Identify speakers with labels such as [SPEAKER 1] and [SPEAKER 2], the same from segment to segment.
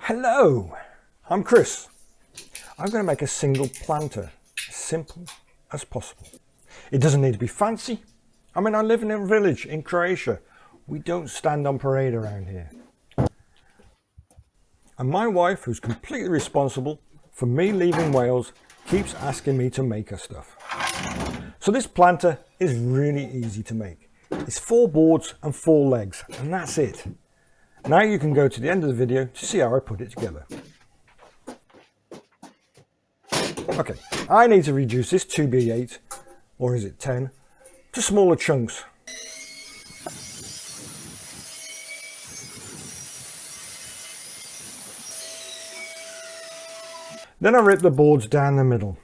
[SPEAKER 1] Hello, I'm Chris. I'm going to make a single planter as simple as possible. It doesn't need to be fancy. I mean, I live in a village in Croatia. We don't stand on parade around here. And my wife, who's completely responsible for me leaving Wales, keeps asking me to make her stuff. So this planter is really easy to make. It's 4 boards and 4 legs, and that's it. Now you can go to the end of the video to see how I put it together. Okay, I need to reduce this 2x8, or is it 10, to smaller chunks. Then I rip the boards down the middle.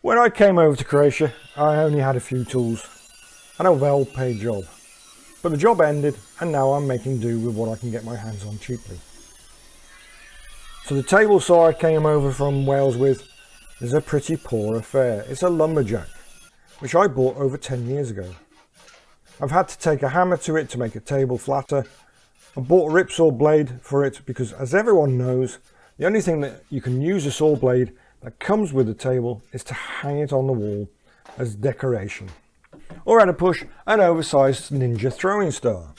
[SPEAKER 1] When I came over to Croatia, I only had a few tools and a well-paid job. But the job ended, and now I'm making do with what I can get my hands on cheaply. So the table saw I came over from Wales with is a pretty poor affair. It's a lumberjack, which I bought over 10 years ago. I've had to take a hammer to it to make a table flatter. I bought a rip saw blade for it because, as everyone knows, the only thing that you can use a saw blade that comes with the table is to hang it on the wall as decoration, or at a push, an oversized ninja throwing star.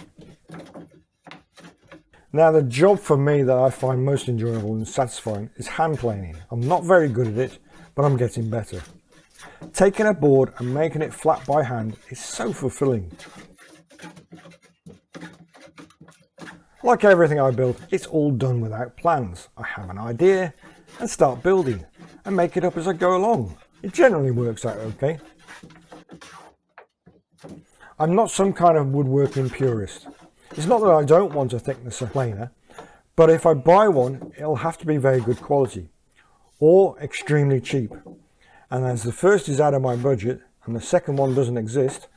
[SPEAKER 1] Now the job for me that I find most enjoyable and satisfying is hand planing. I'm not very good at it, but I'm getting better. Taking a board and making it flat by hand is so fulfilling. Like everything I build, it's all done without plans. I have an idea and start building and make it up as I go along. It generally works out okay. I'm not some kind of woodworking purist. It's not that I don't want a thickness of planer, but if I buy one, it'll have to be very good quality or extremely cheap. And as the first is out of my budget and the second one doesn't exist,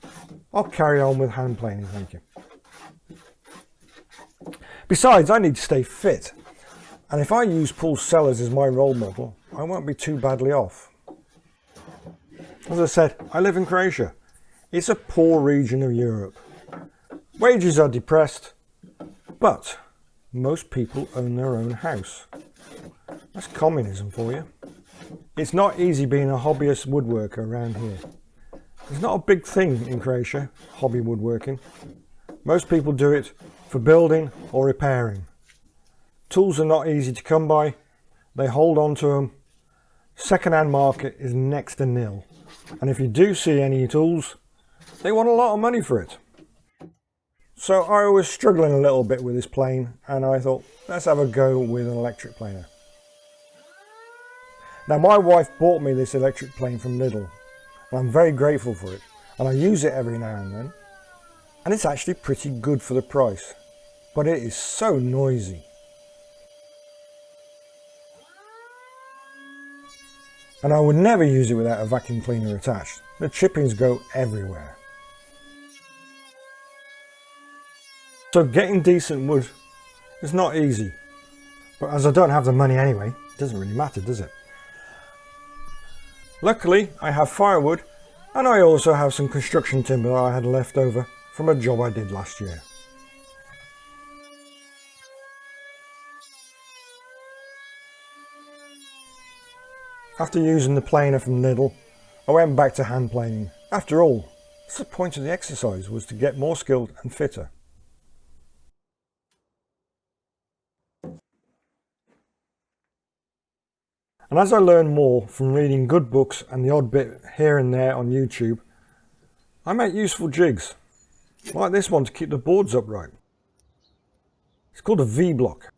[SPEAKER 1] I'll carry on with hand planing, thank you. Besides, I need to stay fit. And if I use Paul Sellers as my role model, I won't be too badly off. As I said, I live in Croatia. It's a poor region of Europe. Wages are depressed, but most people own their own house. That's communism for you. It's not easy being a hobbyist woodworker around here. It's not a big thing in Croatia, hobby woodworking. Most people do it for building or repairing. Tools are not easy to come by. They hold on to them. Second-hand market is next to nil. And if you do see any tools, they want a lot of money for it. So I was struggling a little bit with this plane, and I thought, let's have a go with an electric planer. Now my wife bought me this electric plane from Lidl, and I'm very grateful for it, and I use it every now and then, and it's actually pretty good for the price, but it is so noisy. And I would never use it without a vacuum cleaner attached. The chippings go everywhere. So getting decent wood is not easy, but as I don't have the money anyway, it doesn't really matter, does it? Luckily, I have firewood, and I also have some construction timber that I had left over from a job I did last year. After using the planer from Lidl, I went back to hand planing. After all, that's the point of the exercise, was to get more skilled and fitter. And as I learn more from reading good books and the odd bit here and there on YouTube, I make useful jigs, like this one to keep the boards upright. It's called a V-block.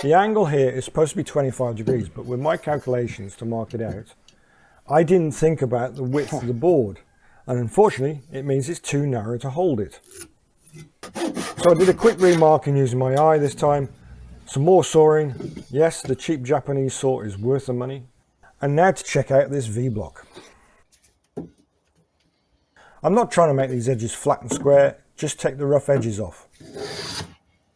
[SPEAKER 1] The angle here is supposed to be 25 degrees, but with my calculations to mark it out, I didn't think about the width of the board, and unfortunately it means it's too narrow to hold it. So I did a quick remarking using my eye this time, some more sawing. Yes, the cheap Japanese saw is worth the money, And now to check out this V-block. I'm not trying to make these edges flat and square, just take the rough edges off.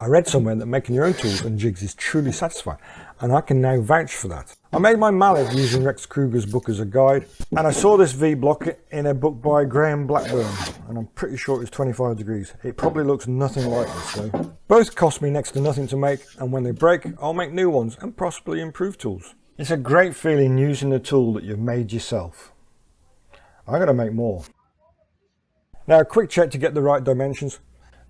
[SPEAKER 1] I read somewhere that making your own tools and jigs is truly satisfying, and I can now vouch for that. I made my mallet using Rex Kruger's book as a guide, and I saw this V-block in a book by Graham Blackburn, and I'm pretty sure it was 25 degrees. It probably looks nothing like this though. Both cost me next to nothing to make, and when they break, I'll make new ones and possibly improve tools. It's a great feeling using a tool that you've made yourself. I'm going to make more. Now a quick check to get the right dimensions.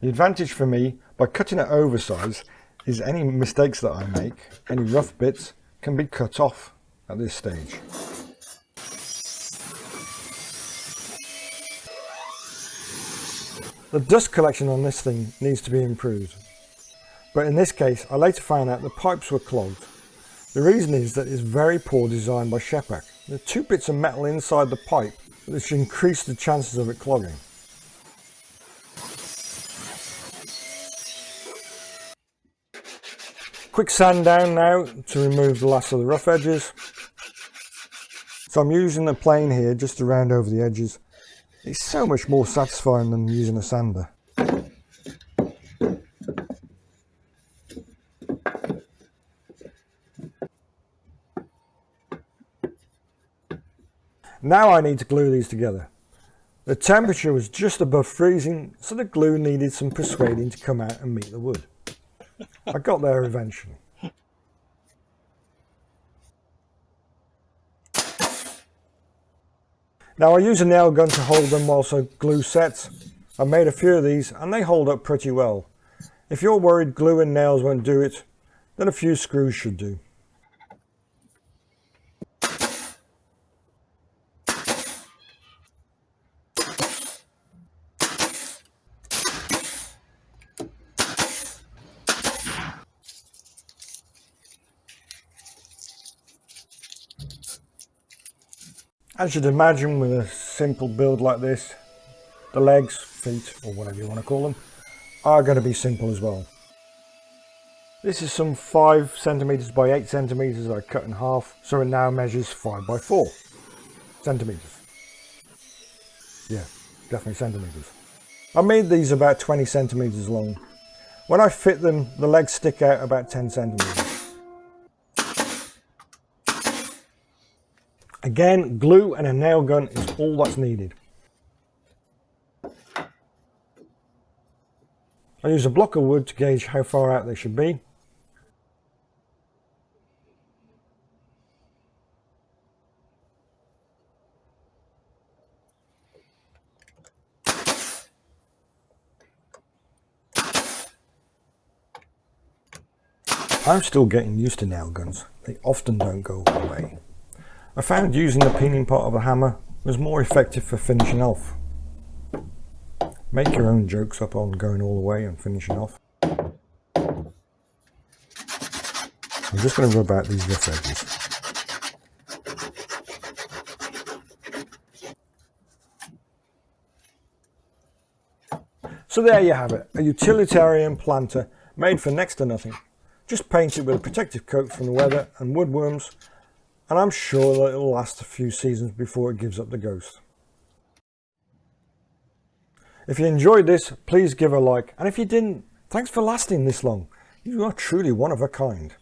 [SPEAKER 1] The advantage for me, by cutting it oversized, is any mistakes that I make, any rough bits, can be cut off at this stage. The dust collection on this thing needs to be improved. But in this case, I later found out the pipes were clogged. The reason is that it's very poor design by Shepak. There are 2 bits of metal inside the pipe which increase the chances of it clogging. Quick sand down now to remove the last of the rough edges. So I'm using a plane here just to round over the edges. It's so much more satisfying than using a sander. Now I need to glue these together. The temperature was just above freezing, so the glue needed some persuading to come out and meet the wood. I got there eventually. Now I use a nail gun to hold them whilst I glue sets. I made a few of these and they hold up pretty well. If you're worried glue and nails won't do it, then a few screws should do. As you'd imagine with a simple build like this, the legs, feet, or whatever you want to call them, are going to be simple as well. This is some 5 centimeters by 8 centimeters I cut in half, so it now measures 5 by 4 centimeters. Yeah, definitely centimeters. I made these about 20 centimeters long. When I fit them, the legs stick out about 10 centimeters. Again, glue and a nail gun is all that's needed. I use a block of wood to gauge how far out they should be. I'm still getting used to nail guns. They often don't go away. I found using the peening part of a hammer was more effective for finishing off. Make your own jokes up on going all the way and finishing off. I'm just going to rub out these rough edges. So there you have it, a utilitarian planter made for next to nothing. Just paint it with a protective coat from the weather and woodworms, and I'm sure that it'll last a few seasons before it gives up the ghost. If you enjoyed this, please give a like, and if you didn't, thanks for lasting this long. You are truly one of a kind.